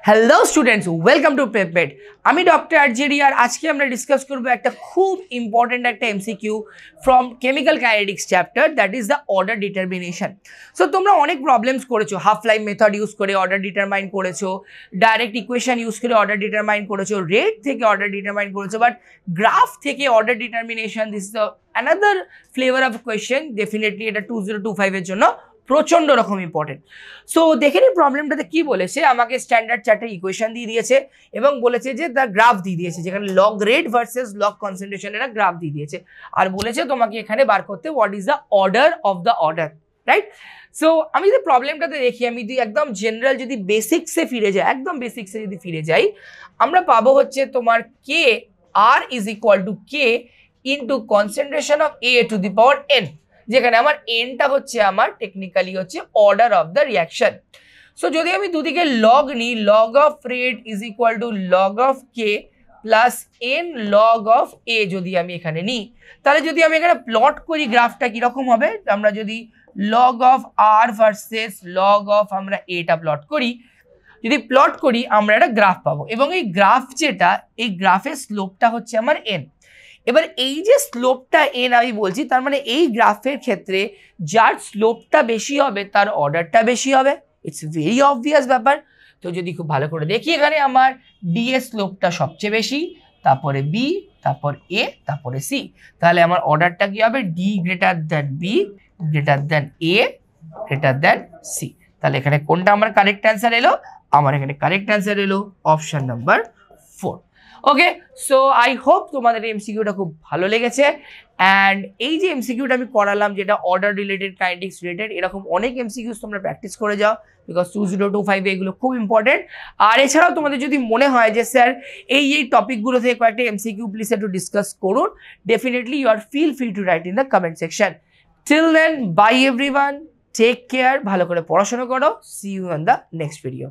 Hello students, welcome to পেপমেড। আমি doctor RJD আর আজকে আমরা ডিসকাস করবো একটা খুব ইম্পর্টেন্ট একটা MCQ from chemical kinetics chapter, that is the order determination. So তোমরা অনেক প্রবলেমস করেছো, হাফ লাইফ মেথড ইউজ করে অর্ডার ডিটারমাইন করেছো, ডাইরেক্ট ইকুয়েশন ইউজ করে অর্ডার ডিটারমাইন করেছো, রেট থেকে অর্ডার ডিটারমাইন করেছো, বাট গ্রাফ থেকে order determination, this is another flavour of question. Definitely এটা 2025 এর জন্য প্রচন্ড রকম ইম্পর্টেন্ট। সো দেখে নিন প্রবলেমটাতে কি বলেছে। আমাকে স্ট্যান্ডার্ড চারটে ইকুয়েশন দিয়ে দিয়েছে এবং বলেছে যে দ্য গ্রাফ দিয়ে দিয়েছে, যেখানে লগ রেট ভার্সেস লগ কনসেন্ট্রেশনের একটা গ্রাফ দিয়ে দিয়েছে, আর বলেছে তোমাকে এখানে বার করতে what is the order of the order, right? So আমি যদি প্রবলেমটাতে দেখি, আমি যদি একদম জেনারেল যদি বেসিক্সে ফিরে যাই, একদম বেসিক্সে যদি ফিরে যাই, আমরা পাবো হচ্ছে তোমার কে r is equal to k into concentration of A to the power n, যেখানে আমার এনটা হচ্ছে আমার টেকনিক্যালি হচ্ছে order of the reaction. So যদি আমি দুদিকে লগ নিই, log of rate is equal to log of k plus n log of A যদি আমি এখানে নিই, তাহলে যদি আমি এখানে প্লট করি গ্রাফটা কিরকম হবে, আমরা যদি log of R versus log of আমরা এটা প্লট করি, যদি প্লট করি আমরা একটা গ্রাফ পাবো, এবং এই গ্রাফ যেটা, এই গ্রাফের স্লোপটা হচ্ছে আমার এন। এবার এই যে স্লোপটা এন আমি বলছি, তার মানে এই গ্রাফের ক্ষেত্রে যার স্লোপটা বেশি হবে তার অর্ডারটা বেশি হবে। ইটস ভেরি অবভিয়াস ব্যাপার। তো যদি খুব ভালো করে দেখি, এখানে আমার ডি এর স্লোপটা সবচেয়ে বেশি, তারপরে বি, তারপর এ, তারপরে সি, তাহলে আমার অর্ডারটা কি হবে? D greater than B greater than A greater than C. তাহলে এখানে কোনটা আমার কারেক্ট অ্যান্সার এলো? আমার এখানে কারেক্ট অ্যান্সার এলো option number 4। Okay, so I hope তোমাদের এমসিকিউটা খুব ভালো লেগেছে। অ্যান্ড এই যে এমসিকিউটা আমি করালাম, যেটা অর্ডার রিলেটেড, কাইনেটিক্স রিলেটেড, এরকম অনেক এমসিকিউস তোমরা প্র্যাকটিস করে যাও, বিকজ 2025 এগুলো খুব ইম্পর্টেন্ট। আর এছাড়াও তোমাদের যদি মনে হয় যে স্যার এই টপিকগুলো থেকে কয়েকটা এমসিকিউ প্লিজ একটু ডিসকাস করুন, definitely you are feel free to write in the comment section. Till then, bye everyone, take care, ভালো করে পড়াশোনা করো, see you on the next video.